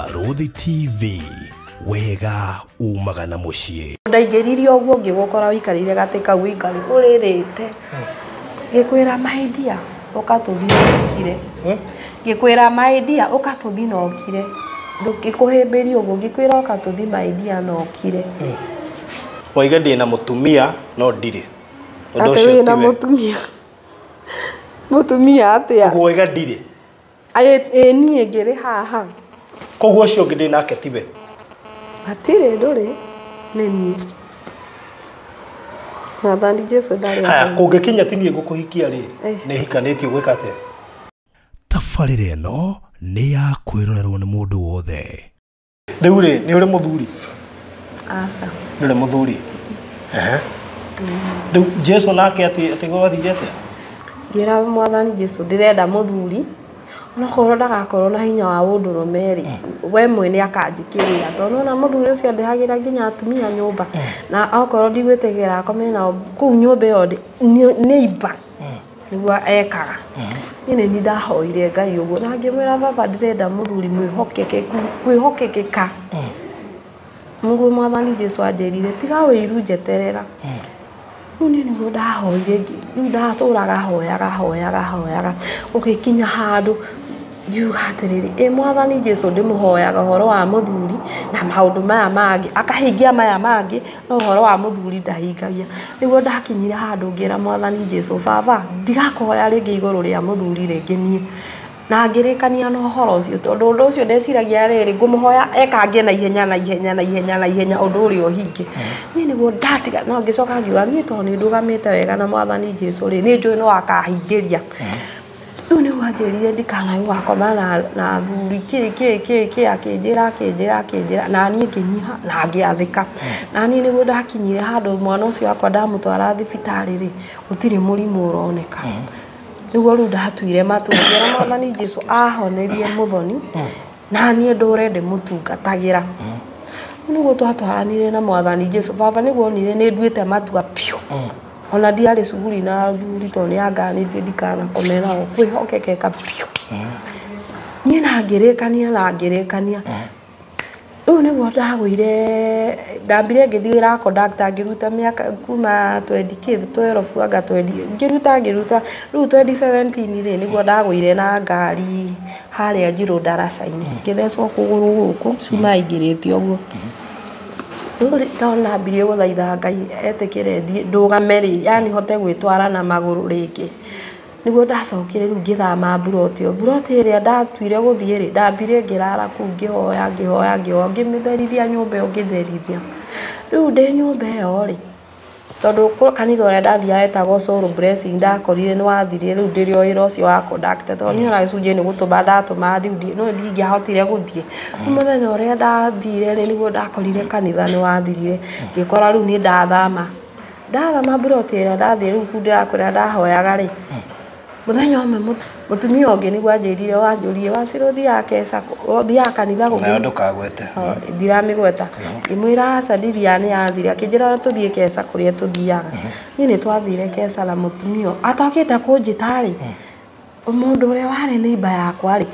Barũthi TV, wega umagana muciĩ. Ndaingĩririe ũguo ngĩgũkora wikarire gatĩ kau wikari ũrĩrĩte. Ngĩkwĩra maidia ũkatũthinokire. Ngĩkwĩra maidia ũkatũthinokire. Ngĩkũhĩmbĩria ũguo ngĩkwĩra ũkatũthi maidia nokire. Waiga ndĩna mũtumia no ndirĩ. Ũndũ ũcio ti mũtumia. Mũtumia atĩa? Waiga ndirĩ. Niĩ ngĩrĩ haha. Koguo ũcio ũngĩ ndĩ nake tiwe. Hatirĩ ndũrĩ nĩ niĩ. Mwathani Jesu ndarĩ. Haya kũngĩkinya ti niĩ ngũkũhikia rĩ nĩ hikanĩtio gwĩka atĩa? Tabarĩra ĩno nĩ ya kwĩrorerwo nĩ mũndũ wothe. Rĩu rĩ nĩ ũrĩ mũthuri? Aca. Ndũrĩ mũthuri? Rĩu Jesu nake atĩ gwathire atĩa? Ngĩra Mwathani Jesu ndĩrenda mũthuri. No khoro ndagakorwo na hinya wa ũndũrũme rĩ we mwene akanjikĩrĩra tondũ na mũthuri ũcio ndehagĩra nginya atumia nyũmba na okorwo ndigwĩtegera akome nao kũu nyũmba ĩyo nĩ imba nĩguo ekaga. Niĩ nĩ ndahoire Ngai ũguo na ngĩmwĩra baba ndĩrenda mũthuri kwĩhokekeka. Mũguo Mwathani Jesu anjĩrire tiga wĩiru njeterera. Rĩu niĩ nĩguo ndahoire rĩu ndatũraga hoyaga ũgĩkinya handũ ngiuga atĩrĩrĩ Mwathani Jesu ndĩmũhoyaga ũhoro wa mũthuri na maũndũ maya mangĩ akahingia maya mangĩ no ũhoro wa mũthuri ndahingagia. Nĩguo ndakinyire handũ ngĩra Mwathani Jesu baba ndigakũhoya rĩngĩ igũrũ rĩa mũthuri rĩngĩ niĩ na ngĩrĩkania na ũhoro ũcio tondũ ũndũ ũcio ndeciragia rĩrĩ ngũmũhoya ekangie na ihenya ũndũ ũrĩa ũhinge. Niĩ nĩguo ndatiga no ngĩcoka ngiuga niĩ tondũ nĩ ndũgamĩte wega na Mwathani Jesu rĩ nĩ njũĩ no akahingĩria. Rĩu nĩguo anjĩrire ndikanae gũgakoma na thuri akĩnjĩra na niĩ ngĩnyiha na ngĩathĩka. Na niĩ nĩguo ndakinyire handũ mwana ũcio wakwa ndamũtwara thibitarĩ rĩ gũtirĩ mũrimũ ũroneka. Nĩguo rĩu ndatuire matua ngĩra Mwathani Jesu ahonerie mũthoni na niĩ ndũre ndĩmũtungatagĩra. Nĩguo twatwaranire na Mwathani Jesu baba nĩguo onire nĩ nduĩte matua piũ. Ona ndiarĩ cuguri na thuri tondũ nĩanganĩtie ndikanakome nao kwĩhokekeka piũ. Niĩ na ngĩrĩkania. Rĩu nĩguo ndagũire ndambire ngĩthiĩ wĩra wa conductor ngĩruta mĩaka kuma 2012 anga 20 ngĩruta rĩu 2017 rĩ nĩguo ndagũire na ngari harĩa Njirũ ndaraca-inĩ ngĩthecwo kũgũrũ gũkũ cuma ingĩrĩte ũguo. Rĩu tondũ ndambirie gũthaitha Ngai etĩkĩre ndũgame rĩ yani hote gwĩtwara na magũrũ rĩngĩ. Nĩguo ndacokire rĩu ngĩthama mburoti ĩrĩa ndatuire gũthiĩ rĩ ndambire ngĩrara kũu ngĩhoya ngĩmĩtherithia nyũmba ĩyo ngĩtherithia. Rĩu ndĩ nyũmba ĩyo rĩ tondũ kanitha ũrĩa ndathiaga wetagwo Soul Blessing ndakorire nĩ wathirire rĩu ndĩrĩ o wĩra ũcio wa conductor tondũ niĩ ona gĩcunjĩ nĩ gũtũma ndatũma no ndingĩahotire gũthiĩ. Mũthenya ũrĩa ndathire rĩ nĩguo ndakorire kanitha nĩ wathirire ngĩkora rĩu nĩ ndathama mburoti ĩrĩa ndathiĩ rĩu kũu ndĩrakwĩra ndahoyaga rĩ mũthenya ũmwe mũtumia ũngĩ nĩguo anjĩrire wanjũrie Wacirũ ũthiaga kanitha gũkũ ndũkagwete. Ndiramĩgweta ngĩmwĩra aca ndithia nĩ yathira akĩnjĩra tũthiĩ Keca kũrĩa tũthiaga. Niĩ nĩ twathire Keca na mũtumia atokĩte kũnjĩta rĩ mũndũ ũrĩa warĩ neighbor yakwa rĩ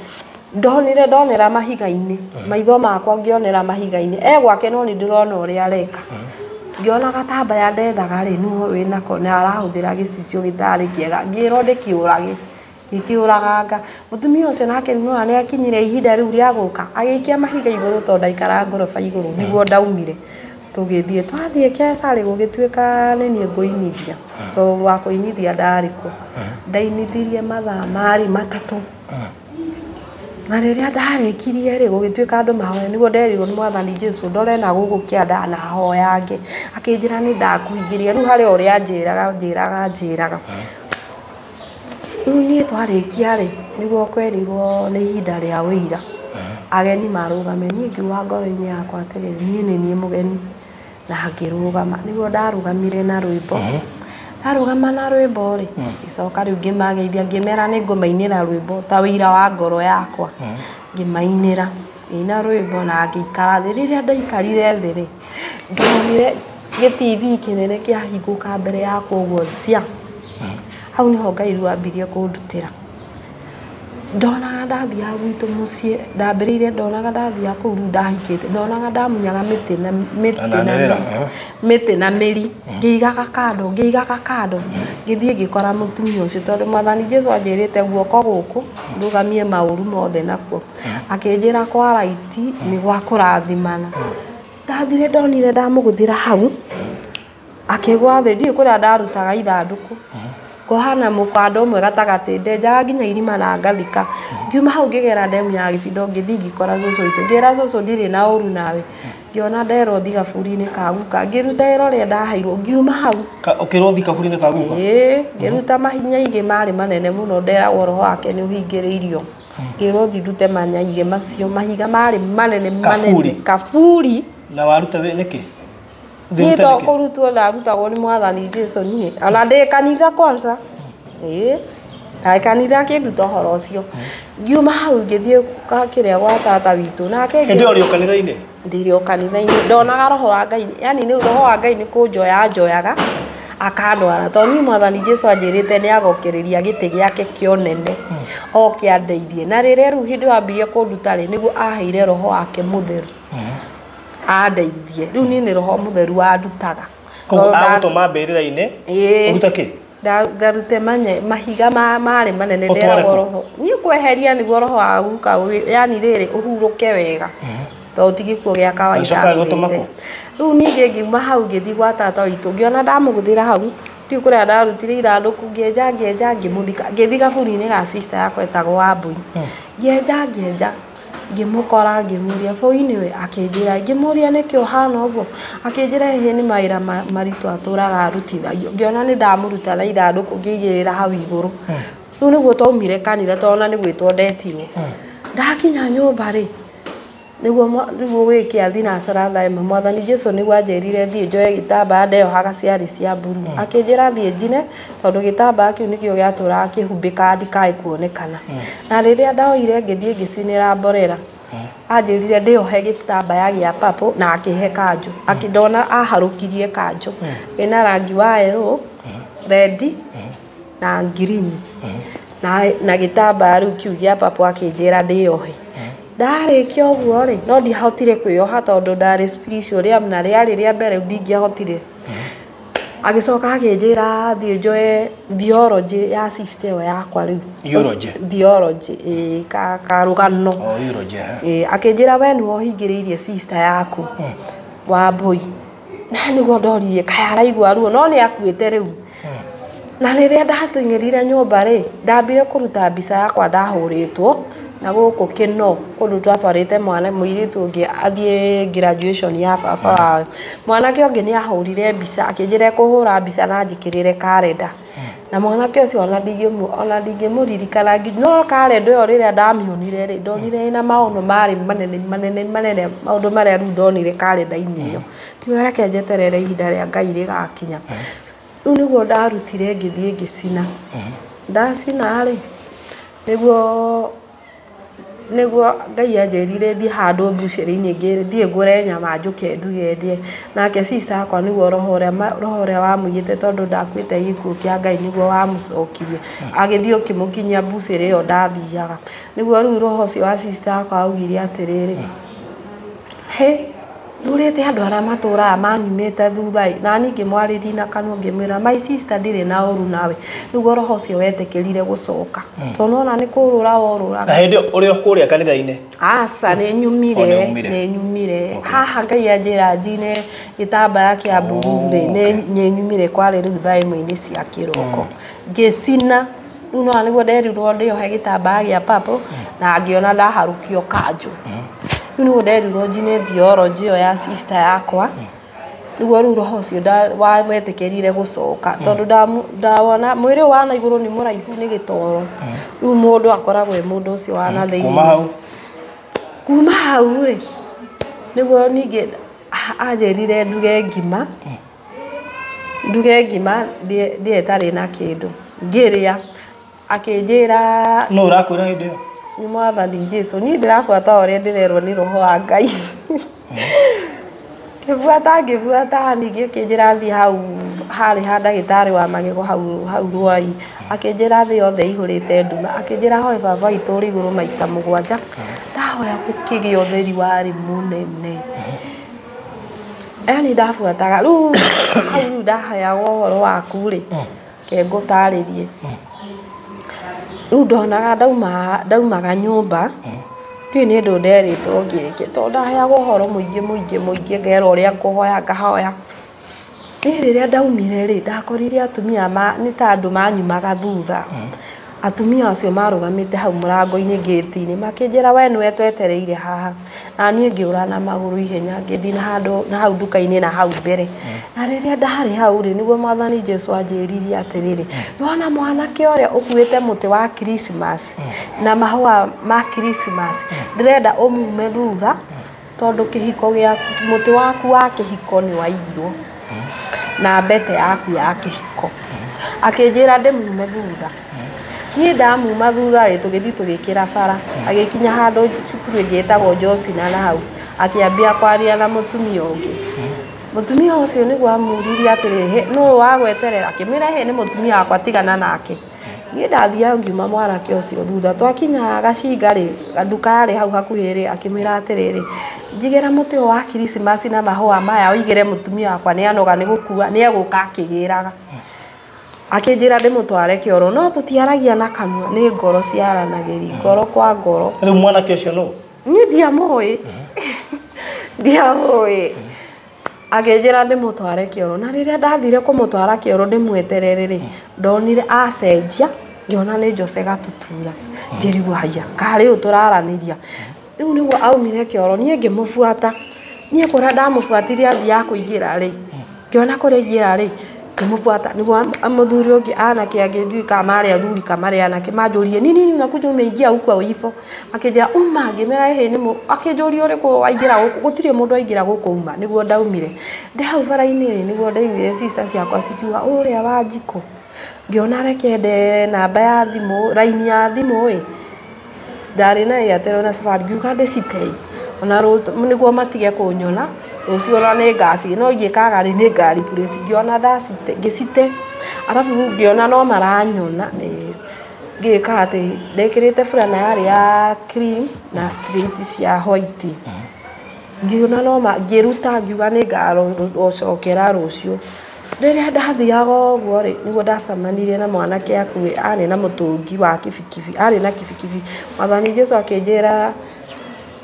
ndonera mahiga-inĩ maitho makwa ngĩonera mahiga-inĩ gwake no nĩ ndĩrona ũrĩa areka. Ngĩona gatambaya ndethaga rĩ no wĩnako na arahũthĩra gĩcicio gĩtarĩ kĩega ngĩrwo ngĩkĩũraganga. Mũtumia ũcio nake no nĩ akinyire ihinda rĩu rĩa gũka agĩikia mahiga igũrũ tondũ ndaikara ngoroba igũrũ nĩguo ndaumire. Twathiĩ Keca rĩ gũgĩtuĩka nĩ niĩ ngũinithia tondũ wa kũinithia ndarĩ kuo. Ndainithirie mathaa marĩ matatũ. Na rĩrĩa ndarĩkirie rĩ gũgĩtuĩka andũ mahoya nĩguo nderirwo nĩ Mwathani Jesu ndore na gũkũ kĩanda na hoyange akĩnjĩra nĩ ndakũhingĩria. Rĩu harĩ ũrĩa njĩraga. Rĩu niĩ twarĩkia rĩ nĩguo kwerirwo nĩ ihinda rĩa wĩira ageni marũgame. Niĩ ngiuga ngoro-inĩ yakwa atĩrĩrĩ niĩ nĩ niĩ mũgeni na ngĩrũgama. Nĩguo ndarũgamire na rwĩmbo ndarũgama na rwĩmbo rĩ icoka rĩu ngĩmageithia ngĩmera nĩ ngũmainĩra rwĩmbo ta wĩira wa ngoro yakwa. Ngĩmainĩra ina rwĩmbo na ngĩikara thĩ. Rĩrĩa ndaikarire thĩ rĩ ndonire gĩ-TV kĩnene kĩahingũka mbere yakwa ũguo cia. Hau nĩho Ngai rĩu ambirie kũndutĩra. ndonaga ndathiaga gwitũ mũciĩ ndambĩrĩire ndonaga ndathiaga kũu rĩu ndahikĩte ndonaga ndamunyaga mĩtĩ na mĩri ngĩigaga kando ngĩthiĩ ngĩkora mũtumia ũcio tondũ Mwathani Jesũ anjĩrĩte guoko gũkũ ndũgamie maũru mothe nakuo akĩnjĩra kwa raiti nĩ gwa kũrathimana ndathire ndonire ndamũgũthĩra hau akĩgwa thĩ ndiĩ kũrĩa ndarutaga ithandũkũ kohana mũkanda ũmwe gatagatĩ ndenjaga nginya irima na ngathika ngiuma hau ngĩgera ndemu ya Gĩbindo ngĩthiĩ ngĩkora cũcũ witũ ngĩra cũcũ ndirĩ na ũru nawe ngĩona nderwo thi gaburi-inĩ ka guka ngĩruta wĩra ũrĩa ndaheirwo ngiuma hau ũkĩrwo thi kaburi-inĩ ka guka ngĩruta mahinya marĩ manene mũno nderagwo roho wake nĩ ũhingĩrĩirio ngĩrwo thi ndute manyaigĩ macio mahiga marĩ manene kaburi na waruta nĩkĩ niĩ to kũrutwo ndarutagwo nĩ Mwathani Jesũ niĩ ona ndĩ kanitha kwanza kanitha akĩnduta ũhoro ũcio ngiuma hau ngĩthiĩ kĩrĩa gwa tata witũ nake hĩndĩ ĩyo ũrĩ o kanitha-inĩ ndĩrĩ o kanitha-inĩ ndonaga roho wa Ngai yani nĩ roho wa Ngai nĩ kũnjoya njoyaga akandwara tondũ niĩ Mwathani Jesũ anjĩrĩte nĩ agokereria gĩtĩ gĩake kĩonene oke andeithie na rĩrĩa rĩu hĩndĩ wambirie kũnduta rĩ nĩguo aheire roho wake mũtheru andeithie rĩu niĩ nĩ roho mũtheru andutaga koguo agũtũma mbĩrĩra-inĩ ũruta kĩ ngarute mahiga marĩ manene nderagwo roho niĩ kweheria nĩguo roho wa guka yani rĩrĩ ũhurũke wega tondũ ti gĩkuũ gĩa kawaida rĩu ningĩ ngiuma hau ngĩthiĩ gwa tata witũ ngĩona ndamũgũthĩra hau ndiũ kũrĩa ndarutire ithandũkũ ngĩenja ngĩmũthika ngĩthiĩ gaburi-inĩ ga sister yakwa etagwo Wambui ngĩenja ngĩmũkora ngĩmũria bũi we akĩnjĩra ngĩmũria nĩkĩ ũhana ũguo akĩnjĩra hihi nĩ mawĩra maritũ atũraga arutithagio ngĩona nĩ ndamũruta na ithandũkũ ngĩigĩrĩra hau igũrũ rĩu nĩguo twaumire kanitha tondũ na nĩ gwĩtwo ndetirwo ndakinya nyũmba rĩ nĩguo gwĩkia thinacara thaa ĩmwe Mwathani Jesũ nĩguo anjĩrire thiĩ njoe gĩtambaya ndeyohaga ciarĩ cia mburu akĩnjĩra thiĩ njine tondũ gĩtambaya kĩu nĩkĩo gĩatũraga kĩhumbĩkaga ndikae kuonekana na rĩrĩa ndaoire ngĩthiĩ ngĩcinĩra mborera anjĩrire ndĩohe gĩtambaya gĩa papo na akĩhe kanjũ akĩndona aharũkirie kanjũ ĩna rangi wa yellow red na green na gĩtambaya rĩu kĩu gĩa papo akĩnjĩra ndĩohe ndarĩkia ũguo rĩ no ndiahotire kwĩyoha tondũ ndarĩ spiritual na rĩarĩ rĩa mbere ndingĩahotire agĩcoka akĩnjĩra thiĩ njoe theology ya sister ĩyo yakwa rĩu theology karũgano akĩnjĩra we nĩwe ũhingĩrĩirie sister yaku Wambui na nĩguo ndoririe kaĩ araigua ruo no nĩ akuĩte rĩu na rĩrĩa ndatũng'erire nyũmba rĩ ndambire kũruta mbica yakwa ndahũrĩtwo na gũkũ Kĩno kũndũ twatwarĩte mwana mũirĩtu ũngĩ athiĩ graduation ya baba wawe mwanake ũngĩ nĩ ahũrire mbica akĩnjĩra kũhũra mbica na njĩkĩrĩre karenda na mwanake ũcio ona ndingĩmũririkana no karenda ĩyo rĩrĩa ndamĩonire rĩ ndonire ĩna maũndũ marĩ manene maũndũ marĩa rĩu ndonire karenda-inĩ ĩyo tiga reke njeterere ihinda rĩa Ngai rĩgakinya rĩu nĩguo ndarutire ngĩthiĩ ngĩcina ndacina rĩ nĩguo Ngai anjĩrire thiĩ handũ mbucĩrĩ-inĩ thiĩ ngũre nyama njũke nduge ndĩe nake sister yakwa nĩguo roho ũrĩa wamũiyĩte tondũ ndakuĩte gĩkuũ kĩa Ngai nĩguo wamũcokirie agĩthiĩ ũkĩmũkinyia mbucĩrĩ ĩyo ndathiaga nĩguo rĩu roho ũcio wa sister yakwa augire atĩrĩrĩ nĩũrĩte andũ arĩa matũraga manyumĩte thutha na niĩ ngĩmwarĩria na kanua ngĩmwĩra my sister ndirĩ na ũru nawe nĩguo roho ũcio wetĩkĩrire gũcoka tondũ ona nĩ kũrũra worũraga na hĩndĩ ũrĩ o kũrĩa kanitha-inĩ aca nĩ nyumire haha Ngai anjĩra njine gĩtambaya kĩa mburu rĩ nĩ nyumire kwarĩ rĩu thaa ĩmwe-inĩ cia kĩroko ngĩcina rĩu no nĩguo nderirwo ndĩohe gĩtambaya gĩa papo na ngĩona ndaharũkio kanjũ rĩu nĩguo nderirwo njine theology ĩyo ya sister yakwa nĩguo rĩu roho ũcio wetĩkĩrire gũcoka tondũ ndawona mwĩrĩ wa na igũrũ nĩ mũraihu nĩ gĩtoro rĩu mũndũ akoragwo mũndũ ũcio wa na thĩinĩ kuma hau rĩ nĩguo ningĩ anjĩrire nduge ngima ndĩe ĩtarĩ na kĩndũ ngĩrĩa akĩnjĩra no ũrakwĩra hĩndĩ ĩyo nĩ Mwathani Jesũ niĩ ndĩrabuata ũrĩa ndĩrerwo nĩ roho wa Ngai Ngibuata ningĩ kĩnjĩra thiĩ hau harĩ ha ndagĩtarĩ wa magego hau rwai akĩnjĩra thĩ yothe ihũrĩte nduma akĩnjĩra hoye baba witũ ũrĩ igũrũ maita 7 ndahoya gũkĩgĩa ũtheri warĩ mũnene yani ndabuataga rĩu ndaheagwo ũhoro waku rĩ ke ngũtarĩrie rĩu ndonaga ndaumaga nyũmba nĩ ndũ nderĩtwo ngĩke tondũ ndaheagwo ũhoro mũingĩ ngera ũrĩa ngũhoya ngahoya rĩrĩa ndaumire rĩ ndakorire atumia nĩ ta andũ manyumaga thutha atumia acio marũgamĩte hau mũrango-inĩ gate-inĩ makĩnjĩra we nĩwe twetereire haha na niĩ ngĩũra na magũrũ ihenya ngĩthiĩ na hau nduka-inĩ na hau mbere na rĩrĩa ndarĩ hau rĩ nĩguo Mwathani Jesũ anjĩririe atĩrĩrĩ nĩwona mwanake ũrĩa ũkuĩte mũtĩ wa Christmas na mahũa ma Christmas ndĩrenda ũmume thutha tondũ kĩhiko gĩa mũtĩ waku wa kĩhiko nĩ wairwo na mbete yaku ya kĩhiko akĩnjĩra ndĩmume thutha niĩ ndamuma thutha rĩ tũgĩthiĩ tũgĩkĩra bara agĩkinya handũ cukuru ĩngĩ ĩtagwo Josina na hau akĩambia kwaria na mũtumia ũngĩ mũtumia ũcio nĩguo amũririe atĩrĩrĩ nũũ wagweterera akĩmwĩra nĩ mũtumia wakwa tigana nake niĩ ndathiaga ngiuma mwanake ũcio thutha twakinya gacinga rĩ nduka yarĩ hau hakuhĩ rĩ akĩmwĩra atĩrĩrĩ njigĩra mũtĩ wa Christmas na mahũa maya ũigĩre mũtumia wakwa nĩ anoga nĩ gũkua nĩ egũka akĩgĩraga akĩnjĩra ndĩmũtware kĩoro no tũtiaragia na kanua nĩ ngoro ciaranagĩria ngoro kwa ngoro rĩu mwanake ũcio nũ niĩ ndiamũĩ akĩnjĩra ndĩmũtware kĩoro na rĩrĩa ndathire kũmũtwara kĩoro ndĩmweterere rĩ ndonire acenjia ngĩona nĩ Jose Gatutura ngĩrigwo haya karĩ ũyũ tũraranĩria rĩu nĩguo aumire kĩoro niĩ ngĩmũbuata niĩ kũrĩa ndamũbuatirie athiaga kũingĩra rĩ ngĩona kũrĩa aingĩra rĩ ngĩmũbuata nĩguo mũthuri ũngĩ anake agĩthiĩ marĩ athuri marĩ anake manjũrie nini unakuja umeingia huko hivyo akĩnjĩra uma ngĩmera nĩ akĩnjũria ũrĩkũ waingĩra gũkũ gũtirĩ mũndũ aingĩra gũkũ uma nĩguo ndaumire ndĩ hau bara-inĩ rĩ nĩguo ndaiguire cica ciakwa cikiuga ũrĩa Wanjikũ ngĩona rekende namba ya thimũ raini ya thimũ ĩ ndarĩ na Airtel na Safaricom ngiuga ndĩcitei ona nĩguo matige kũnyona rũciũ ona nĩ ngaci no ingĩkaga rĩ nĩ ngari purĩci ngĩona ngĩcite arabu ngĩona no maranyona ngĩka atĩ ndekĩrĩte burana yarĩ ya cream na straight cia white ngĩona no ngĩruta ngiuga nĩ ngarocokera rũciũ rĩrĩa ndathiaga ũguo rĩ nĩguo ndacemanirie na mwanake akuĩ arĩ na mũtũngi wa kibikibi arĩ na kibikibi Mwathani Jesũ akĩnjĩra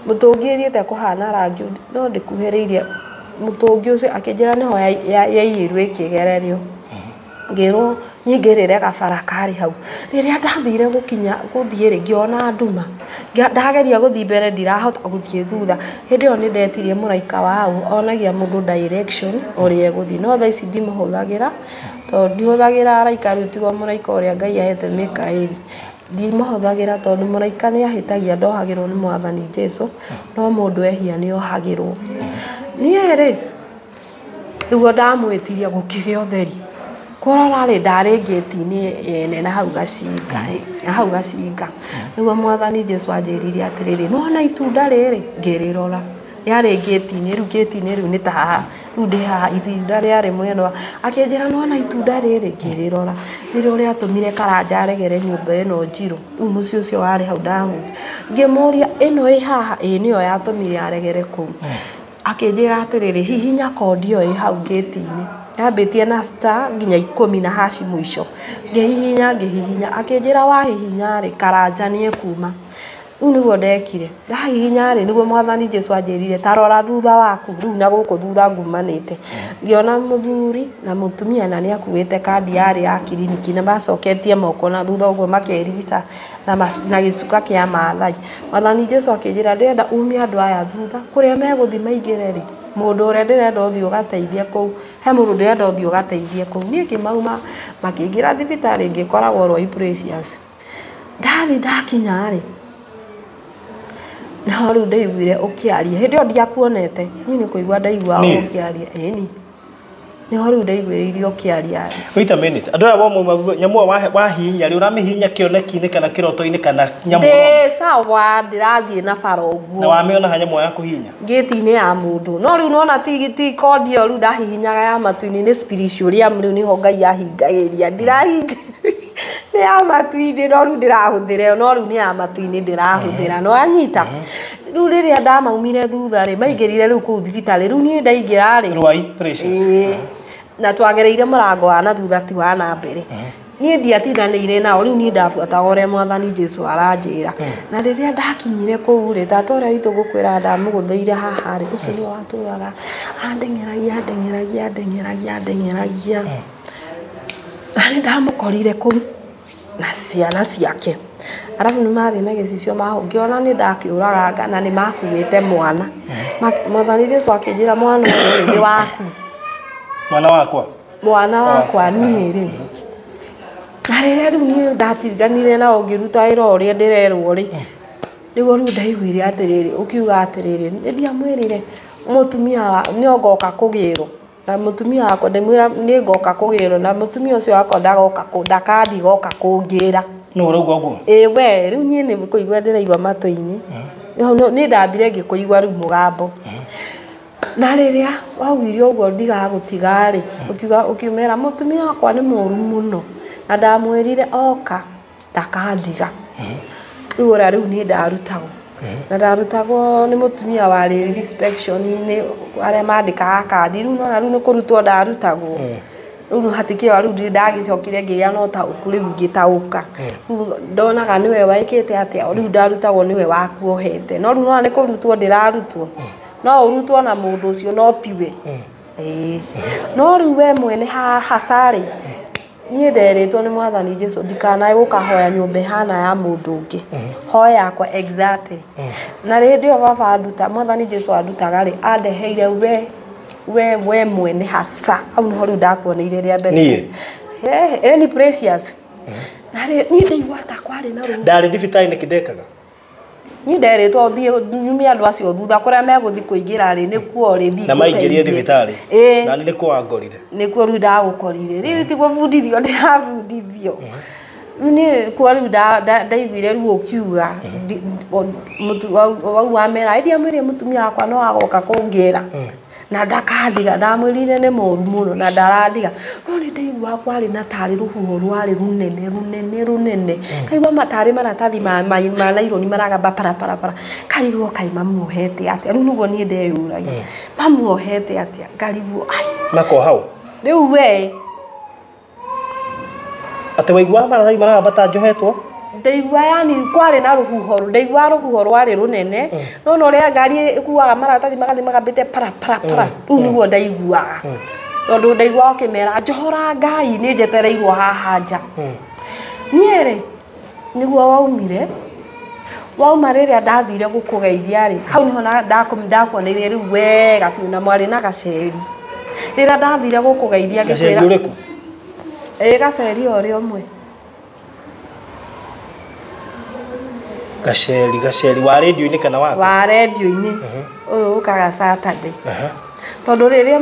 mũtũngi ĩthiĩte kũhana rangi no ndĩkuhĩrĩirie mũtũngi ũcio akĩnjĩra nĩho yaiyĩrwo ĩkĩgererio ngĩrwo nyingĩrĩre gabara karĩ hau rĩrĩa ndathire gũthiĩ rĩ ngĩona nduma ndageria gũthiĩ mbere ndirahota gũthiĩ thutha hĩndĩ ĩyo nĩ ndetirie mũraika wao onagia mũndũ direction ũrĩa egũthiĩ no thaa ici ndimũhũthagĩra tondũ ndihũthagĩra araika rĩu tigwo mũraika ũrĩa Ngai ahete Mikaeli ndimũhũthagĩra tondũ mũraika nĩ ahĩtagia ndohagĩrwo nĩ Mwathani Jesũ no mũndũ ehia nĩ ohagĩrwo niĩ rĩ nĩguo ndamwĩtirie gũkĩgĩa ũtheri kũrora rĩ ndarĩ gate-inĩ yene na hau gacinga nĩguo Mwathani Jesũ anjĩririe atĩrĩrĩ nĩwona itunda rĩrĩ ngĩrĩrora yarĩ gate-inĩ rĩu nĩ ta haha rĩu ndĩ haha itunda rĩarĩ mwena akĩnjĩra nĩwona itunda rĩrĩ ngĩrĩrora nĩrĩo rĩatũmire Karanja aregere nyũmba ĩno njirũ rĩu mũciĩ ũcio warĩ hau ndahuti ngĩmũria ĩno ĩ haha nĩyo yatũmire aregere kũu akĩnjĩra atĩrĩrĩ hihinya kondi ĩyo ĩ hau gate-inĩ yambĩtie na star nginya 10 na hash mũico ngĩhihinya akĩnjĩra wahihinya rĩ Karanja nĩ ekuma rĩu nĩguo ndekire ndahihinya rĩ nĩguo Mwathani Jesũ anjĩrire ta rora thutha waku rĩu na gũkũ thutha ngumanĩte ngĩona mũthuri na mũtumia na nĩ akuĩte kandi yarĩ ya kiriniki na macoketie moko na thutha ũguo makerigica na gĩcuka kĩa Maathai Mwathani Jesũ akĩnjĩra ndĩrenda umie andũ aya thutha kũrĩa megũthiĩ maingĩre rĩ mũndũ ũrĩa ndĩrenda ũthiĩ ũgateithie kũu he mũndũ ndĩrenda ũthiĩ ũgateithie kũu niĩ ngĩmauma makĩingĩra thibitarĩ ngĩkoragwo Rwai Precious ndathiĩ ndakinya rĩ no rĩu ndaiguire ũkĩaria hĩndĩ ĩyo ndiakuonete niĩ nĩ kũigua ndaigua ũkĩaria ĩni nä ho rä u ndaiguä kiaria wait a minute andå aya wamwe nyamu wahihinya rä ũramĩhihinya kĩoneki-inĩ kana kĩroto-inĩ kana nyamũ ndä sawa ndĩrathiĩ na bara ũguo na wamĩona ha nyamũ ya kũhihinya ngĩti-inĩ ya mũndũ no rĩu nona ti kondio rĩu ndahihinyaga ya matu-inĩ nĩ spiritual rĩu nĩho Ngai yahingagĩria ndirahinga nĩ ya matu-inĩ no rĩu ndĩrahũthĩra no rĩu nĩ ya matu-inĩ ndĩrahũthĩra no anyita rĩu rĩrĩa ndamaumire thutha rĩ maingĩrire rĩu kũu thibitarĩ rĩu niĩ ndaingĩra rĩ Rwai Precious na twagereire mũrango wa na thutha ti wa na mbere niĩ ndiatindanĩire nao rĩu niĩ ndabuataga ũrĩa Mwathani Jesũ aranjĩra na rĩrĩa ndakinyire kũu rĩ tata ũrĩa witũ ngũkwĩra ndamũgũthĩire haha rĩ ũcio nĩ watũraga andeng'eragia na nĩ ndamũkorire kũu na ciana ciake arabu nĩ marĩ na gĩcicio ngĩona nĩ ndakĩũraga na nĩ makuĩte mwana Mwathani Jesũ akĩnjĩra mwana ũyũ nĩ waku mwana wakwa niĩ rĩ na rĩrĩa rĩu niĩ ndatiganire nao ngĩruta wĩra ũrĩa ndĩrerwo rĩ nĩguo rĩu ndaiguire atĩrĩrĩ ũkiuga atĩrĩrĩ nĩndiamwĩrire mũtumia nĩ ngoka kũgĩrwo na mũtumia wakwa ndĩmwĩra nĩ ngoka kũgĩrwo na mũtumia ũcio wakwa ndakandiga oka kũngĩra no ũrauga ũguo we rĩu niĩ nĩ kũigua ndĩraigua matũ-inĩ nĩ ndambire ngĩkũigua rĩu mũgambo na rĩrĩa wauire ũguo ndigagũtiga rĩ ũkiumĩra mũtumia wakwa nĩ mũũru mũno na ndamwĩrire oka ndakandiga rĩu ũrĩa rĩu niĩ ndarutagwo na ndarutagwo nĩ mũtumia warĩ inspection-inĩ arĩa mandĩkaga kandi rĩu nona rĩu nĩ kũrutwo ndarutagwo rĩu hatikĩwa rĩu ndagĩcokire ngĩgĩa na ũtaũku rĩu ngĩtaũka ndonaga nĩwe waĩkĩte atĩa rĩu ndarutagwo nĩwe wakuohete no rĩu nona nĩ kũrutwo ndĩrarutwo no ũrutwo na mũndũ ũcio no tiwe no rĩu we mwene haca rĩ niĩ nderĩtwo nĩ Mwathani Jesũ ndikanae gũkahoya nyũmba ĩhana ya mũndũ ũngĩ hoya yakwa exactly na rĩndĩ ĩyo baba anduta Mwathani Jesũ andutaga rĩ andeheire we mwene haca hau nĩho rĩu ndakuoneire rĩa mbere ni Precious na niĩ ndaigua ta kwarĩ na rũo ndarĩ thibitarĩ-inĩ kĩndekaga niĩ nderĩtwo thiĩ nyume andũ acio thutha kũrĩa megũthiĩ kũingĩra rĩ nĩkuo rĩ thiĩ na maingĩrie thibitarĩ na nĩkuo wangorire nĩkuo rĩu ndagũkorire rĩu ti gũbundithio ndĩrabundithio niĩ kuo rĩu ndaiguire rĩu ũkiuga wau wamera ndiamwĩrire mũtumia wakwa no agoka kũngĩra na ndakandiga ndamwĩrire nĩ mũũru mũno na ndarandiga no nĩ ndaigua kwarĩ na tarĩ rũhuho rwarĩ rũnene kaigua matarĩ maratathi ma naironi maragamba parapara karigwo kai mamuohete atĩa rĩu nĩguo niĩ ndeyũragia mamuohete atĩa ngarigwo mako hau rĩu we atĩ waigua maratathi maragamba ta njohetwo ndaigua yani kwarĩ na rũhuho ndaigua rũhuho rwarĩ rũnene no no ũrĩa ngari ĩkuaga maratathi magathiĩ magambĩte para rĩu nĩguo ndaiguaga tondũ ndaigua ũkĩmera njohora Ngai nĩ njetereirwo haha nja niĩ rĩ nĩguo wauma rĩrĩa ndathire gũkũgeithia rĩ hau nĩho ndakuoneire rĩu wega biũ na mwarĩ na gaceri rĩrĩa ndathire gũkũgeithia ngĩkwĩra gaceri o rĩ ũmwe gaceri wa radio-inĩ kana wa radio-inĩ ũyũ ũkaga Saturday tondũ rĩrĩa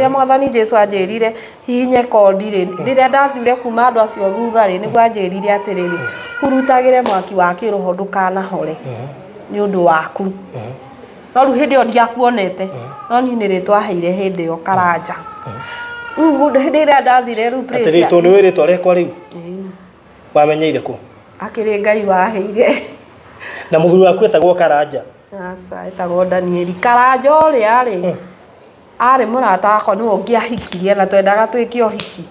Mwathani Jesũ anjĩrire hihinye kondi rĩrĩa ndathire kuma andũ acio thutha rĩ nĩguo anjĩrire atĩrĩrĩ hurutagĩre mwaki wa kĩroho ndũkanahore nĩ ũndũ waku no rĩu hĩndĩ ĩyo ndiakuonete no niĩ nĩ rĩtwaheire hĩndĩ ĩyo Karanja rĩu hĩndĩ ĩrĩa ndathire rĩu Precious atĩ nĩ rĩtwa rĩakwa rĩu wamenyeire kũ akĩrĩ Ngai waheire na mũthuri waku etagwo Karanja aca etagwo Danieli Karanja ũrĩa rĩ arĩ mũrata wakwa nĩwe ũngĩahikirie na twendaga twĩke ũhiki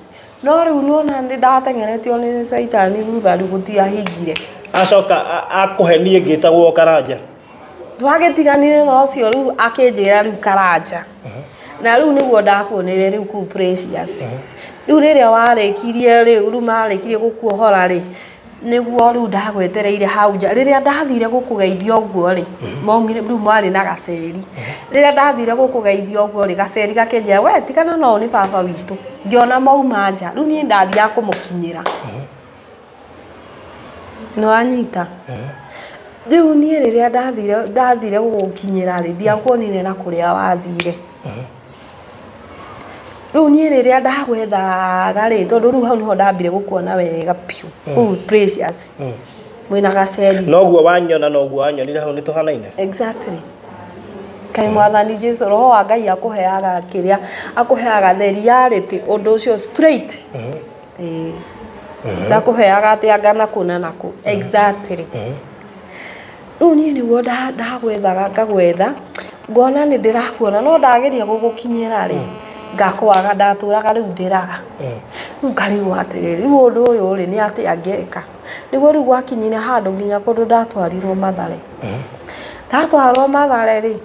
no rĩu nĩwona nĩ ndateng'eretio nĩ Saitani thutha rĩu gũtiahingire acoka akũhe niĩ ngĩtagwo Karanja twagĩtiganire na ũcio rĩu akĩnjĩra rĩu Karanja na rĩu nĩguo ndakuoneire rĩu kũu Precious rĩu rĩrĩa warĩkirie rĩu marĩkirie gũkuohora rĩ nĩguo rĩu ndagwetereire hau nja rĩrĩa ndathire gũkũgeithia ũguo rĩ maumire rĩu mwarĩ na gaceri rĩrĩa ndathire gũkũgeithia ũguo rĩ gaceri gakĩnjĩra we tigana no nĩ baba witũ ngĩona mauma nja rĩu niĩ ndathiaga kũmũkinyĩra nĩwanyita rĩu niĩ rĩrĩa ndathire gũgũkinyĩra rĩ ndiakuonire na kũrĩa wathire Rĩu niĩ rĩrĩa ndagwethaga rĩ tondũ rĩu hau nĩho ndambire gũkuona wega piũ kũu Precious mwĩna Gaceri noguo wanyona noguo wanyonire hau nĩtũhanaine exactly Kai Mwathani Jesu roho wa Ngai akũheaga kĩrĩa akũheaga the reality ũndũ ũcio straight ndakũheaga atĩ angana kũna nakũ exactly rĩu niĩ nĩguo ndagwethaga ngagwetha ngona nĩ ndĩrakuona no ndageria gũgũkinyĩra rĩ ngakwaga ndatũraga rĩu ndĩraga rĩu ngarigwo atĩrĩrĩ rĩu ũndũ ũyũ rĩ nĩ atĩ angĩka nĩguo rĩu gwakinyire handũ nginya kũndũ ndatwarirwo Mathare ndatwarwo Mathare rĩ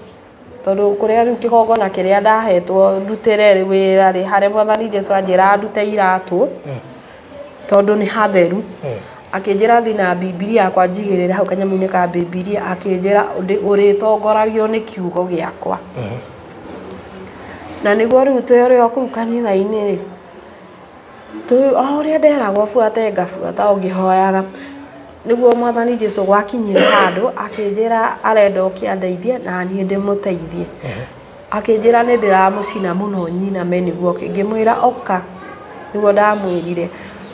tondũ kũrĩa rĩu kĩgongona kĩrĩa ndahetwo ndutĩre wĩra rĩ harĩa Mwathani Jesu anjĩra ndute iratũ tondũ nĩ hatheru akĩnjĩra thiĩ na Bibilia yakwa njigĩrĩre hau kanyamũ-inĩ ka Bibilia akĩnjĩra ũrĩtongoragio nĩ kiugo gĩakwa na nĩguo rĩu tũrĩ o kũu kanitha-inĩ rĩ o ũrĩa nderagwo buate ngabuata ũngĩhoyaga nĩguo Mwathani Jesu gwakinyire handũ akĩnjĩra arenda ũkĩandeithie na niĩ ndĩmũteithie akĩnjĩra nĩ ndĩramũcina mũno nyiname nĩguo ngĩmwĩra oka nĩguo ndamwĩrire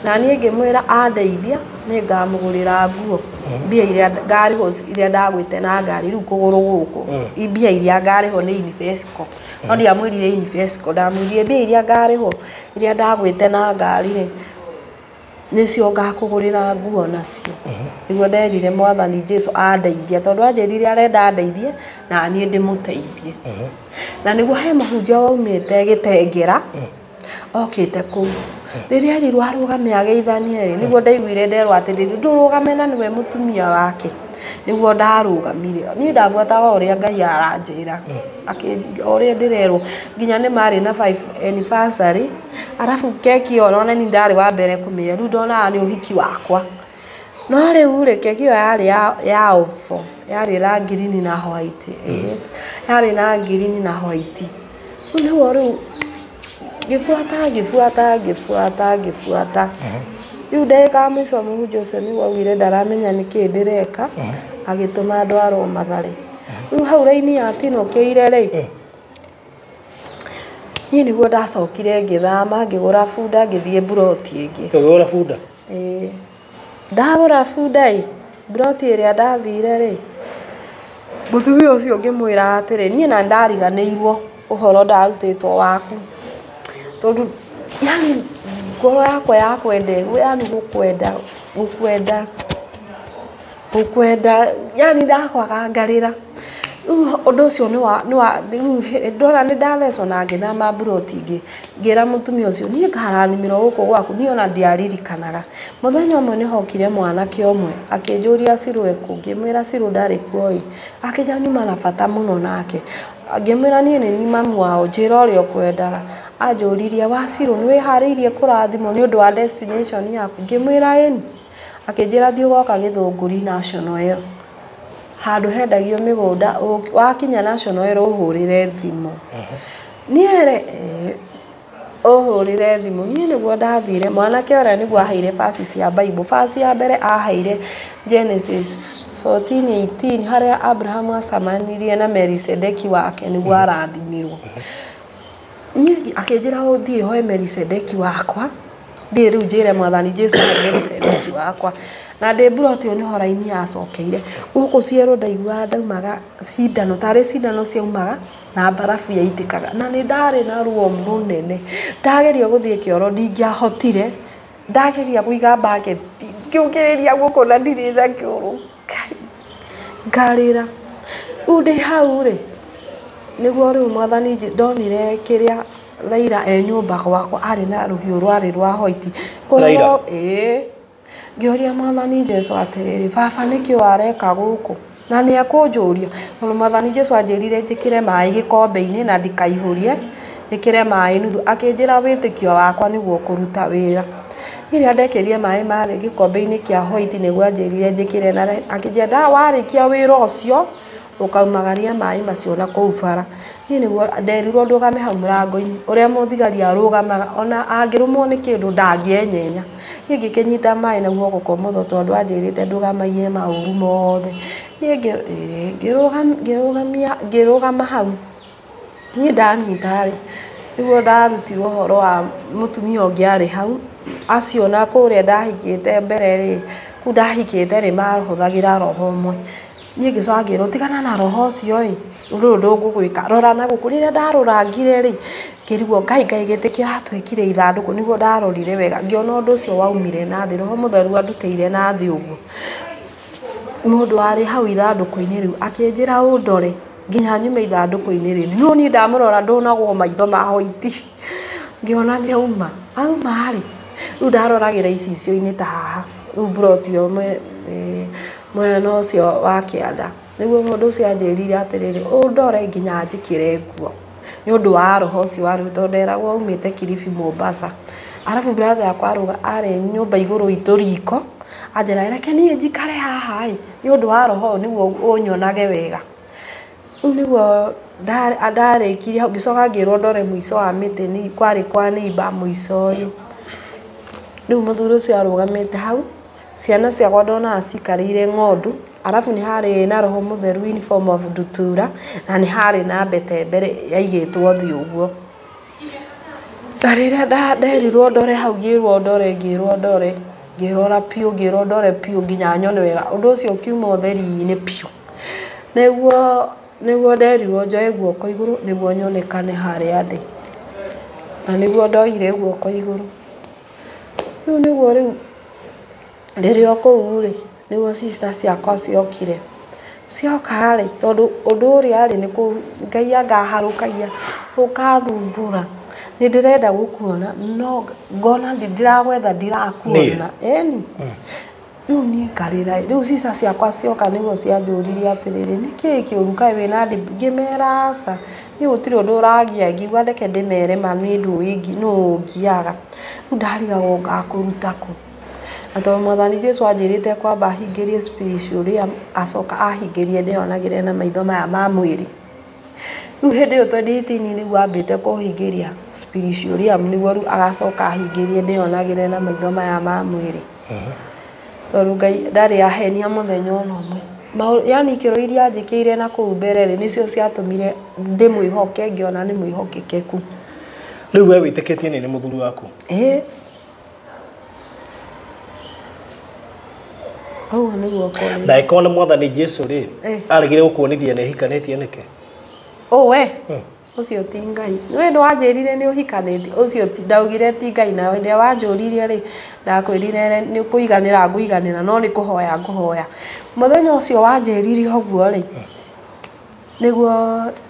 na niĩ ngĩmwĩra andeithia nĩ ngamũgũrĩra nguo mbia iria ngarĩhwo iria ndagwĩte na ngari rĩu kũgũrũ gũkũ mbia iria ngarĩhwo nĩ Invesco no ndiamwĩrire Invesco ndamwĩrire mbia iria ngarĩhwo iria ndagwĩte na ngari rĩ nĩcio ngakũgũrĩra nguo nacio nĩguo nderire Mwathani Jesu andeithia tondũ anjĩrire arenda andeithie na niĩ ndĩmũteithie na nĩguo he mũhunjia waumĩte Gĩtengera okĩte kũu rĩrĩa erirwo arũgame ageithanie rĩ nĩguo ndaiguire nderwo atĩrĩrĩ ndũrũgame na nĩwe mũtumia wake nĩguo ndarũgamire niĩ ndabuataga ũrĩa Ngai aranjĩra ũrĩa ndĩrerwo nginya nĩ marĩ na 5 anniversary arabu keki ĩyo ona nĩ ndarĩ wa mbere kũmĩrĩa rĩu ndonaga nĩ ũhiki wakwa no rĩu rĩ keki ĩyo yarĩ ya ofo yarĩ na green na white yarĩ na green na white rĩu nĩguo rĩu ngĩbuata rĩu ndagĩka mũico mũhunjia ũcio nĩguo augire ndaramenya nĩkĩĩ ndĩreka agĩtũma ndwarwo Mathare rĩu hau raini yatinũkĩire rĩ niĩ nĩguo ndacokire ngĩthama ngĩgũra bunda ngĩthiĩ buroti ĩngĩ ũgĩgũra bunda ndagũra bunda buroti ĩrĩa ndathire rĩ mũtumia ũcio ngĩmwĩra atĩrĩ niĩ na ndariganĩirwo ũhoro ndarutĩtwo waku tondũ yani ngoro yakwa ya kwenda yani gũkwenda yani ndakwaga ngarĩra ũndũ ũcio ndona nĩ ndathecwo na ngĩthama buroti ingĩ ngĩra mũtumia ũcio niĩ ngarathimĩrwo gũkũ gwaku niĩ ona ndiaririkanaga mũthenya ũmwe nĩ hokire mwanake ũmwe akĩnjũria Ciro ekũ ngĩmwĩra Ciro ndarĩ kuo akĩnjĩra nyuma na bata mũno nake ngĩmwĩra niĩ nĩ niĩ mamu wao njĩra ũrĩa ũkwendaga anjũririe wa Ciro nĩ wĩharĩirie kũrathimwo nĩ ũndũ wa destination yaku ngĩmwĩra ĩni akĩnjĩra thiĩ ũgoka Gĩthũngũri National Health handũ hendagio mĩgũnda wakinya National Health ũhũrĩre thimũ niĩ rĩ ũhũrĩre thimũ niĩ nĩguo ndathire mwanake ũrĩa nĩguo aheire basi cia Bible basi ya mbere aheire Genesis 14:18 harĩa Abrahamu acamanirie na Melisedeki wake nĩguo arathimirwo niĩ akĩnjĩra ũthiĩ hoe Melisedeki wakwa thiĩ rĩu njĩre Mwathani Jesu he Melisedeki wakwa na ndĩ buroti ĩyo nĩho raini yacokeire gũkũ Ciero ndaiguaga ndaumaga cindano tarĩ cindano ciaumaga na mbarabu yaitĩkaga na nĩ ndarĩ na ruo mũnene ndageria gũthiĩ kĩoro ndingĩahotire ndageria kũiga bucket ngĩũkĩrĩria gũkũ na ndirĩ na kĩoro ngarĩra rĩu ndĩ hau rĩ nĩguo rĩu Mwathani ndonire kĩrĩa Raila nyũmba gwakwa arĩ na rũhiũ rwarĩ rwa white Raila ngĩũria Mwathani Jesu atĩrĩrĩ baba nĩkĩ wareka gũkũ na nĩ akũnjũria tondũ Mwathani Jesu anjĩrire njĩkĩre maĩ gĩkombe-inĩ na ndikaihũrie njĩkĩre maĩ nuthu akĩnjĩra wĩtĩkio wakwa nĩguo kũruta wĩra rĩrĩa ndekĩrire maĩ marĩ gĩkombe-inĩ kĩa white nĩguo anjĩrire njĩkĩre na akĩnjĩra warĩkia wĩra ũcio ũkaumagaria maĩ macio na kũu bara niĩ nĩguo nderirwo ndũgame hau mũrango-inĩ ũrĩa mũthigari arũgamaga ona angĩrũmwo nĩ kĩndũ ndangĩenyenya niĩ ngĩkĩnyita maĩ na guoko kwa ũmotho tondũ anjĩrĩte ndũgamagie maũru mothe niĩ ngĩrũgama hau niĩ ndanyita rĩ niguo ndarutirwo horo wa mutumia ũngĩ arĩ hau aciona kũrĩa ndahikĩte mbere rĩ kũu ndahikĩte rĩ mahũthagĩra roho ũmwe niĩ ngĩcangĩrwo tigana na roho ũcio ĩ rũrũ ndũngũgwĩka rora na gũkũ rĩrĩa ndarũrangire rĩ ngĩrigwo Ngai gĩtĩkĩra twĩkire ithandũkũ niguo ndarorire wega ngĩona ũndũ ũcio waumire na thĩ roho mũtheru andutĩire na thĩ ũguo mũndũ warĩ hau ithandũkũ-inĩ rĩu akĩnjĩra ũndore nginya nyume ithandũkũ-inĩ rĩu no niĩ ndamũrora ndũnagwo maitho ma white ngĩona nĩ auma rĩ rĩu ndaroragĩra icicio-inĩ ta haha rĩu mburoti ĩyo mwena ũcio wa kĩanda nĩguo mũndũ ũcio anjĩrire atĩrĩrĩ ũndore nginya njĩkĩre nguo nĩ ũndũ wa roho ũcio warĩ tondũ nderagwo umĩte Kilifi Mombasa arabu brother yakwa arĩ nyũmba igũrũ itũ riko anjĩra reke niĩ njikare haha nĩ ũndũ wa roho nĩguo ũnyonage wega rĩu nĩguo ndarĩkirie hau ngĩcoka ngĩrwo ndore mũico wa mĩtĩ kwarĩ kwa neighbor mũico ũyũ rĩu mũthuri ũcio arũgamĩte hau ciana ciakwa ndonaga cikarĩire ng'ondu arabu nĩ harĩ na roho mũtheru in form of ndutura na nĩ harĩ na mbete mbere yaigĩtwo thĩ ũguo na rĩrĩa nderirwo ndore hau ngĩrwo ndore ngĩrora piũ ngĩrwo ndore piũ nginya nyone wega ũndũ ũcio ũkiuma ũtheri-inĩ piũ nĩguo nderirwo njoe guoko igũrũ nĩguo nyonekane harĩa thĩ na nĩguo ndoire guoko igũrũ rĩu nĩguo rĩrĩ o kũu rĩ nĩguo sister ciakwa ciokire cioka rĩ tondũ ũndũ ũrĩa rĩ nĩ Ngai angaharũkagia ũkathumbũra nĩ ndĩrenda gũkuona no ngona ndĩragwetha ndirakuona eni rĩu niĩ ngarĩra rĩu sister ciakwa cioka nĩguo cianjũririe atĩrĩrĩ nĩkĩĩ kĩũru kaĩ wĩna ngĩmera aca niĩ gũtirĩ ũndũ ũrangia ngiuga ndeke ndĩmere mami nũ ngiaga rĩu ndarigagwo ngakũruta kũ na tondũ Mwathani Jesũ anjĩrĩte kwamba ahingĩrie spiritual acoka ahingĩrie ndĩonagĩre na maitho maya ma mwĩrĩ rĩu hĩndĩ ĩyo 2018 nĩguo ambĩte kũhingĩria spiritual nĩguo rĩu agacoka ahingĩrie ndĩonagĩre na maitho maya ma mwĩrĩ tondũ Ngai ndarĩ ahenia mũthenya ona ũmwe yani ikĩro iria njĩkĩire na kũu mbere rĩ nĩcio ciatũmire ndĩmwĩhoke ngĩona nĩ mwĩhokekeku rĩu we wĩtĩkĩtie nĩ mũthuri waku na ĩkorwo nĩ Mwathani Jesũ rĩ arĩgire gũkuonithia nĩ hikanĩtie nĩkĩ we ũcio ti Ngai we nĩ wanjĩrire nĩ ũhikanĩtie ũcio ndaugire ti Ngai na rĩrĩa wanjũririe rĩ ndakwĩrire nĩ kũiganĩra no nĩ kũhoya ngũhoya mũthenya ũcio wanjĩrire ũguo rĩ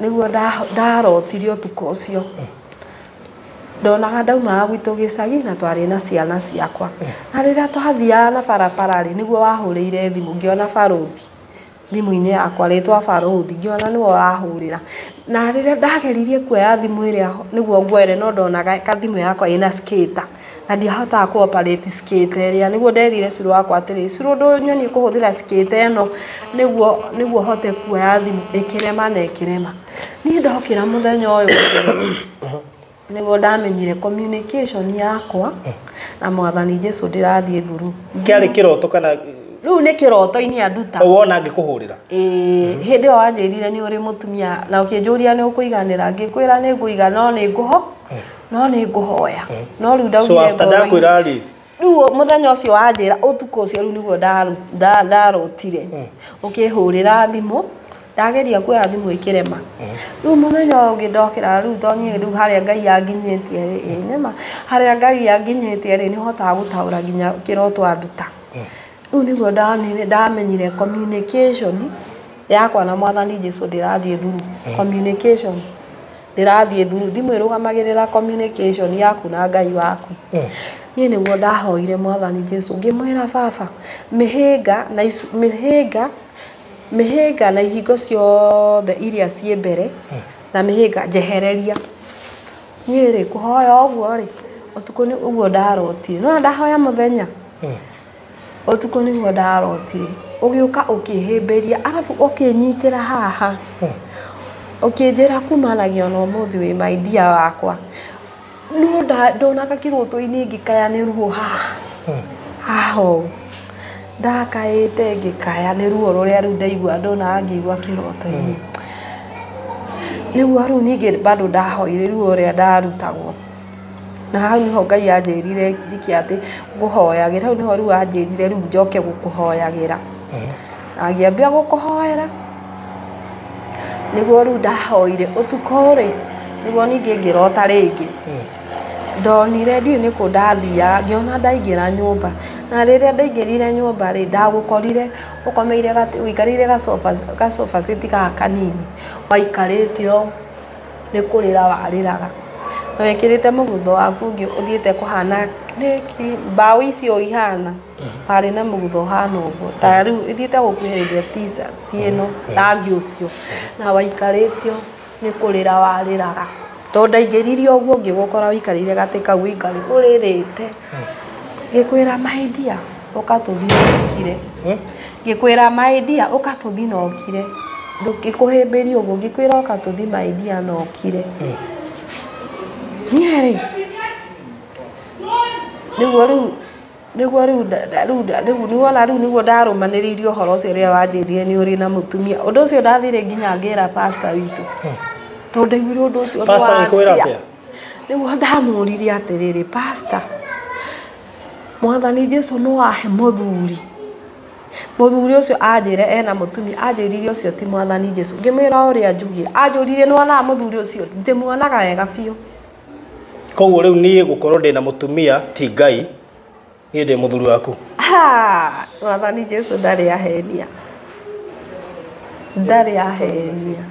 nĩguo ndarotire ũtukũ ũcio ndonaga ndaumaga gwitũ gĩcagi na twarĩ na ciana ciakwa na rĩrĩa twathiaga na barabara rĩ nĩguo wahũrĩire thimũ ngĩona barũthi thimũ-inĩ yakwa rĩtwa barũthi ngĩona nĩwe wahũrĩra na rĩrĩa ndageririe kuoya thimũ ĩrĩa nĩguo nguoere no ndonaga thimũ yakwa ĩna skater na ndiahotaga ku operate skater ĩrĩa nĩguo nderire cũrũ wakwa atĩrĩ cũrũ ndũnyonie kũhũthĩra skater ĩno nĩguo hote kuoya thimũ ĩkĩrema na ĩkĩrema niĩ ndokĩra mũthenya ũyũ nĩguo ndamenyire communication yakwa na Mwathani Jesũ ndĩrathiĩ through kĩarĩ kĩroto kana rĩu nĩ kĩroto-inĩ anduta wona angĩkũhũrĩra hĩndĩ ĩyo wanjĩrire nĩ ũrĩ mũtumia na ũkĩnjũria nĩ ũkũiganĩra ngĩkwĩra nĩ ngũiga no nĩ ngũhoya no rĩu ndaugire rĩ rĩu mũthenya ũcio wanjĩra ũtukũ ũcio rĩu nĩguo ndarotire ũkĩhũrĩra thimũ ndageria kuoya thimũ ĩkĩrema rĩu mũthenya ũngĩ ndokĩra rĩu toniĩ rĩu harĩa Ngai anginyĩtie rĩ nĩma harĩa Ngai anginyĩtie rĩ nĩ hotaga gũtaũra nginya kĩroto anduta rĩu nĩguo ndamenyire communication yakwa na Mwathani Jesũ ndĩrathiĩ through communication ndĩrathiĩ through thimũ ĩrũgamagĩrĩra communication yaku na Ngai waku niĩ nĩguo ndahoire Mwathani Jesũ ngĩmwĩra baba mĩhĩnga na ihingo ciothe iria ciĩ mbere na mĩhĩnga njehereria niĩ rĩ kũhoya ũguo rĩ ũtukũ nĩ ũguo ndarotire no ndahoya mũthenya ũtukũ nĩguo ndarotire ũgĩũka ũkĩhĩmbĩria arabu ũkĩnyitĩra haha ũkĩnjĩra kumanagia na ũmũthĩ wĩ my dear wakwa no ndonaga kĩroto-inĩ ngĩkaya nĩ ruo haha ndakaĩte ngĩkaya nĩ ruo rũrĩa rĩu ndaigua ndonaga ngĩigua kĩroto-inĩ Rĩu rĩu ningĩ bado ndahoire rĩu ũrĩa ndarutagwo. Na hau niho Ngai anjĩrire njike atĩ ngũhoyagĩra, hau niho rĩu anjĩrire rĩu njoke gũkũhoyagĩra. Na ngĩambia gũkũhoera. Nĩguo rĩu ndahoire ũtukũ rĩ, nĩguo ningĩ ngĩrota rĩngĩ. Ndonire ndiũĩ nĩkũ ndathiaga, ngĩona ndaingĩra nyũmba. Na rĩrĩa ndaingĩrire nyũmba rĩ, ndagũkorire ũkomeire ũikarĩire gasofa set gaka kanini. Waikarĩte o nĩ kũrĩra warĩraga. Na wekĩrĩte mũgutho waku ũngĩ ũthiĩte kũhana mbaũ icio ihana. Harĩ na mũgutho ũhana ũguo. Ta rĩu ũthiĩte gũkuhĩrĩria t-shirt ĩno rangi ũcio. Na waikarĩte o nĩ kũrĩra warĩraga. Tondũ ndaingĩrire ũguo ngĩgũkora ũikarĩire gatĩ kau ũikarĩ ũrĩrĩte. Ngĩkwĩra my dear ũka tũthiĩ na ũkire. Ngĩkwĩra my dear ũka tũthiĩ na ũkire. Ngĩkũhĩmbĩria ũguo ngĩkwĩra ũka tũthiĩ my dear na ũkire. Niĩ rĩ, nĩguo ndarũmanĩrĩirie ũhoro ũcio rĩrĩa wanjĩrire nĩ ũrĩ na mũtumia. Ũndũ ũcio ndathire nginya ngĩra pastor witũ. Tondũ ndaiguire ũndũ ũcio nĩ watia. Nĩguo ndamũrire atĩrĩrĩ, pastor, Mwathani Jesũ no ahe mũthuri. Mũthuri ũcio anjĩre ena mũtumia, anjĩrire ũcio ti Mwathani Jesũ. Ngĩmwĩra ũrĩa njugire, anjũrire nĩwonaga mũthuri ũcio ndĩmuonaga wega biũ. Koguo rĩu niĩ gũkorwo ndĩna mũtumia ti Ngai, niĩ ndĩ mũthuri waku. Mwathani Jesũ ndarĩ ahenia. Ndarĩ ahenia.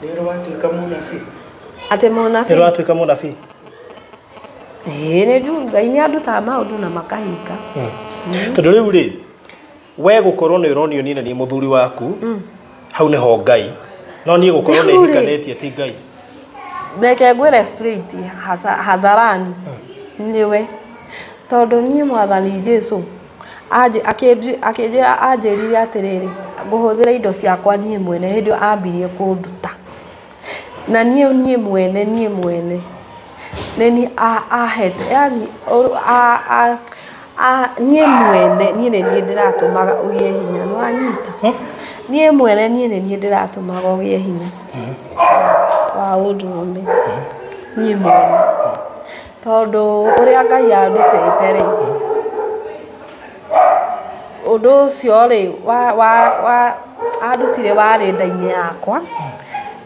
Nĩrĩ watuĩka mũnabii? Atĩ mũnabii? Nĩrĩ watuĩka mũnabii? Nĩ njũĩ Ngai nĩ andutaga maũndũ na makahinga. Tondũ rĩu rĩ, we gũkorwo nĩ ũronio niĩ na niĩ mũthuri waku, hau nĩho Ngai. No niĩ gũkorwo nĩ hikanĩtie ti Ngai. Reke ngwĩre straight hadharani nĩwe. Tondũ niĩ Mwathani Jesũ akĩnjĩra anjĩrire atĩrĩrĩ, ngũhũthĩra indo ciakwa niĩ mwene hĩndĩ ĩyo ambirie kũnduta. Na niĩ mwene nĩ ahete, yani niĩ mwene niĩ nĩ niĩ ndĩratũmaga ũgĩe hinya, nĩ wanyita? Niĩ mwene niĩ nĩ niĩ ndĩratũmaga ũgĩe hinya wa ũndũrũme, niĩ mwene. Tondũ ũrĩa Ngai andutĩte rĩ, ũndũ ũcio rĩ andutire warĩ nda-inĩ yakwa,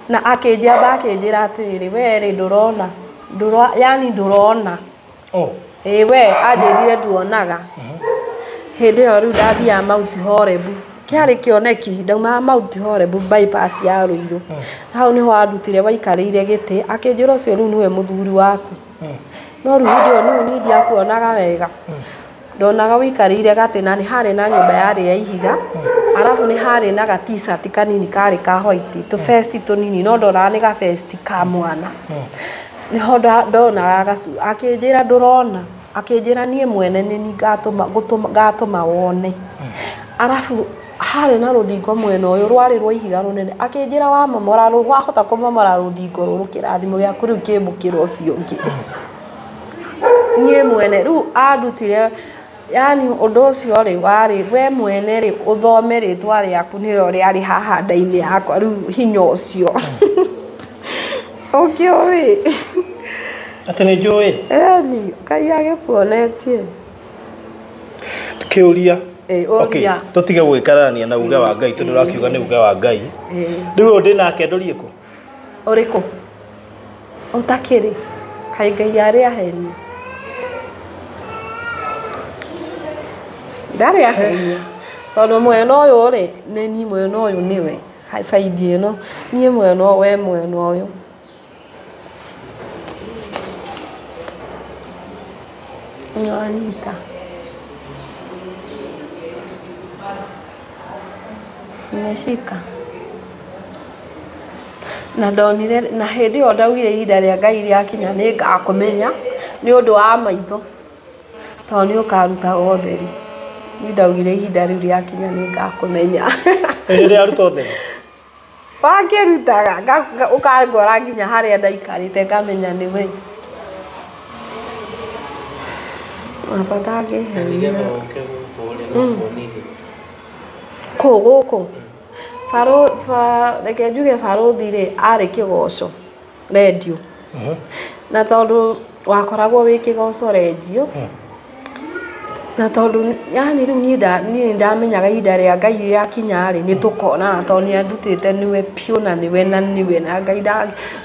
na akĩnjĩra atĩrĩrĩ, we rĩ ndũrona, yani ndũrona. We anjĩrire nduonaga. Hĩndĩ ĩyo rĩu ndathiaga Mount Horeb, kĩarĩ kĩoneki, ndaumaga Mount Horeb bypass ya Ruiru. Hau nĩho andutire waikarĩire gĩtĩ, akĩnjĩra ũcio rĩu nĩwe mũthuri waku. No rĩu hĩndĩ ĩyo niĩ ndiakuonaga wega. Ndonaga wĩikarĩire gatĩ na nĩ harĩ na nyũmba yarĩ ya ihiga, arabu nĩ harĩ na ga t-shirt kanini karĩ ka white, tũvest tũnini, no ndonaga nĩ ga vest ka mwana. Nĩho ndonaga gacu, akĩnjĩra ndũrona, akĩnjĩra niĩ mwene nĩ niĩ ngatũma wone. Arabu harĩ na rũthingo mwena ũyũ rwarĩ rwa ihiga rũnene, akĩnjĩra wahota kũmomora rũthingo rũrũ kĩrathimo gĩaku rĩu kĩmbũkĩra ũcio ũngĩ. Niĩ mwene rĩu andutire, yani ũndũ ũcio rĩ warĩ we mwene rĩ ũthome rĩtwa rĩaku nĩrĩo rĩarĩ haha nda-inĩ yakwa, rĩu hinya ũcio ũkĩũĩ. Atĩ nĩ njũĩ? Eni, Ngai agĩkuonetie. Kĩũria. Tũtige gũgĩkararania na uge wa Ngai tondũ ũrakiuga nĩ uge wa Ngai. Rĩu ũyũ ndĩ nake ndorie kũ? Ũrĩkũ? Ũtakĩrĩ. Kaĩ Ngai arĩ ahenia. Ndarĩ ahenia. Tondũ mwena ũyũ rĩ, nĩ niĩ mwena ũyũ nĩwe. Side ĩno, niĩ mwena ũyũ, we mwena ũyũ. Nĩwanyita. Nimeshika. Na ndonire, na hĩndĩ ĩyo ndaugire ihinda rĩa Ngai rĩakinya nĩ ngakũmenya nĩ ũndũ wa maitho, tondũ nĩ ũkaruta ũtheri. Niĩ ndaugire ihinda rĩu rĩakinya nĩ ngakũmenya. Rĩrĩa aruta ũtheri? Wakĩrutaga ũkangora nginya harĩa ndaikarĩte ngamenya nĩ we. Aba ndangĩhenia. Kũ gũkũ? reke njuge baruthi rĩ arĩ kĩgoco radio na tondũ wakoragwo wĩ kĩgoco radio na tondũ yani rĩu niĩ ndamenyaga ihinda rĩa Ngai rĩakinya rĩ nĩ tũkonana tondũ nĩ andutĩte niwe piũ na niwe na Ngai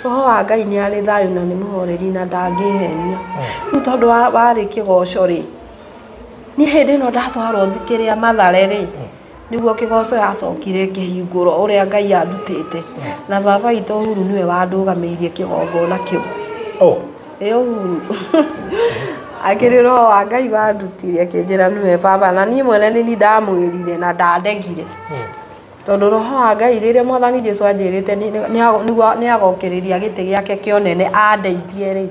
roho wa Ngai nĩ arĩ thayũ na nĩ mũhoreri na ndangĩhenia rĩu tondũ warĩ kĩgoco rĩ niĩ hĩndĩ ĩno ndatwarwo thikĩrĩa Mathare rĩ nĩguo kĩgoco yacokire kĩhingũrwo ũrĩa Ngai andutĩte na baba witũ Uhuru niwe wandũgamĩirie kĩgongona kĩu Uhuru akĩrĩ roho wa Ngai wandutire akĩnjĩra niwe baba na niĩ mwene nĩ ndamwĩrire na ndandegire tondũ roho wa Ngai rĩrĩa Mwathani Jesũ anjĩrĩte nĩ agokĩrĩria gĩtĩ gĩake kĩonene andeithie rĩ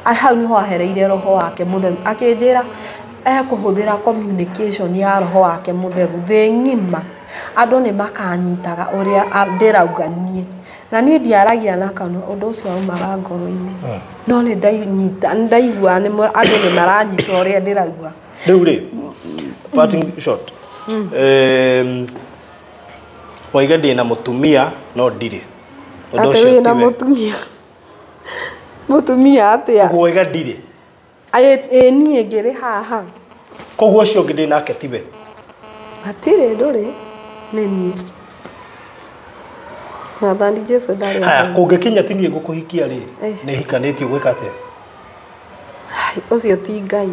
hau nĩho ahereire roho wake mũtheru akĩnjĩra ekũhũthĩra communication ya roho wake mũtheru thĩ ng'ima andũ nĩ makanyitaga ũrĩa ndĩrauga niĩ na niĩ ndiaragia na kanua ũndũ ũcio waumaga ngoro-inĩ no nĩ ndaigua andũ nĩ maranyita ũrĩa ndĩrauga rĩu rĩ parting shot waiga ndĩ na mũtumia no ndirĩ ũndũ ũcio na mũtumia atĩa koguo waiga ndirĩ niĩ ngĩrĩ haha koguo ũcio ũngĩ ndĩ nake tiwe hatirĩ ndũrĩ nĩ niĩ Mwathani Jesũ ndarĩ haya kũngĩkinya ti niĩ ngũkũhikia rĩ nĩ hikanĩtio gwĩka atĩa ũcio ti Ngai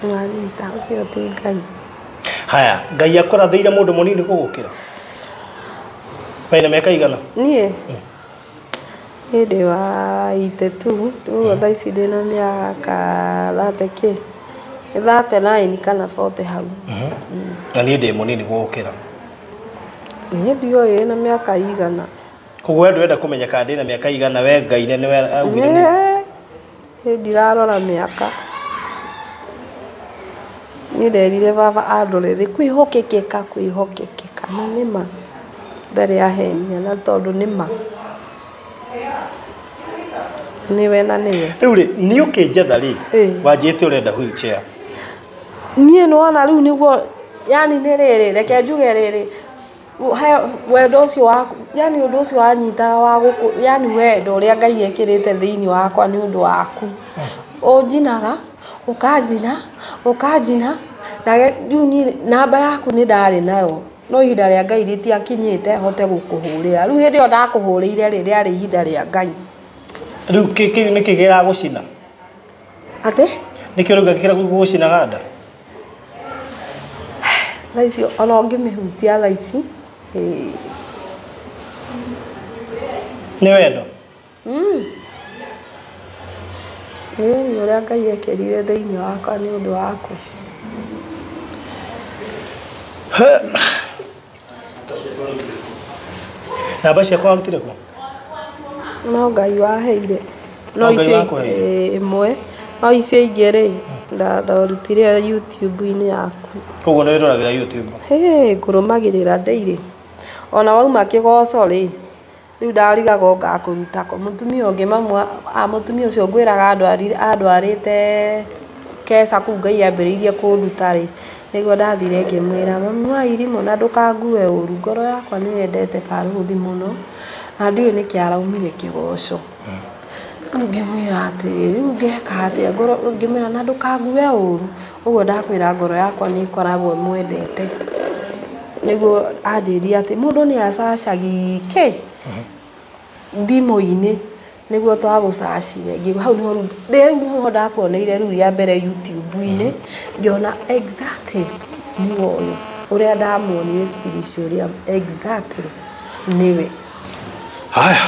mwanyita ũcio ti Ngai haya Ngai akũrathĩire mũndũ mũnini gũgũkĩra wĩna mĩaka igana niĩ hĩndĩ wa 82 rĩu thaa ici ndĩna mĩaka 39 kana 40 hau na niĩ ndĩ mũnini gũgũkĩra niĩ ndiũĩ na mĩaka igana koguo ndwenda kũmenya kana ndĩ na mĩaka igana we Ngai nĩwe augire niĩ ndirarora mĩaka niĩ nderire baba andorere kwĩhokekeka na nĩma ndarĩ ahenia na tondũ nĩma niwe na niwe rĩu rĩ nĩ ũkĩnjetha rĩ wanjĩte ũrenda wheelchair niĩ nĩwona rĩu nĩguo yani nĩ rĩrĩ reke njuge rĩrĩ wendo ũcio waku yani ũndũ ũcio wanyitaga wa gũkũ yani wendo ũrĩa Ngai ekĩrĩte thĩinĩ wakwa nĩ ũndũ waku ũnjinaga ũkanjina na rĩu namba yaku nĩ ndarĩ nayo no ihinda rĩa Ngai rĩtiakinyĩte hote gũkũhũrĩra rĩu hĩndĩ ĩyo ndakũhũrĩire rĩrĩa ihinda rĩa Ngai rĩu nĩkĩ gĩragũcina atĩ nĩkĩo rĩu gĩgũcinaga nda thaa icio ona ũngĩmĩhutia thaa ici nĩ wendo nĩ ũrĩa Ngai ekĩrire thĩinĩ wakwa nĩ ũndũ waku namba ciakwa warutire kũ no Ngai waheire no icio ĩmwe no icio ingĩ rĩ ndarutire YouTube-inĩ yaku koguo nĩ wĩroragĩra YouTube ngũrũmagĩrĩra daily ona wauma kĩgoco rĩ rĩu ndarigaga ngakũrutako mũtumia ũngĩ mũtumia ũcio ngwĩraga andwarĩte keca kũu Ngai ambĩrĩirie kũnduta rĩ nĩguo ndathire ngĩmwĩra mami wa Irimũ na ndũkangue ũru ngoro yakwa nĩ yendete baruthi mũno na ndiũĩ nĩkĩ araumire kĩgoco rĩu ngĩmwĩra atĩrĩ rĩu ngeka atĩa ngoro ngĩmwĩra na ndũkangue ũru ũguo ndakwĩra ngoro yakwa nĩ ĩkoragwo mwendete nĩguo anjĩria atĩ mũndũ nĩ acacagi thimũ-inĩ nĩguo twagũcacire hau nĩho ndakuoneire rĩu rĩa mbere YouTube-inĩ ngĩona exactly nĩwe ũyũ ũrĩa ndamuonire spiritual exactly nĩwe haya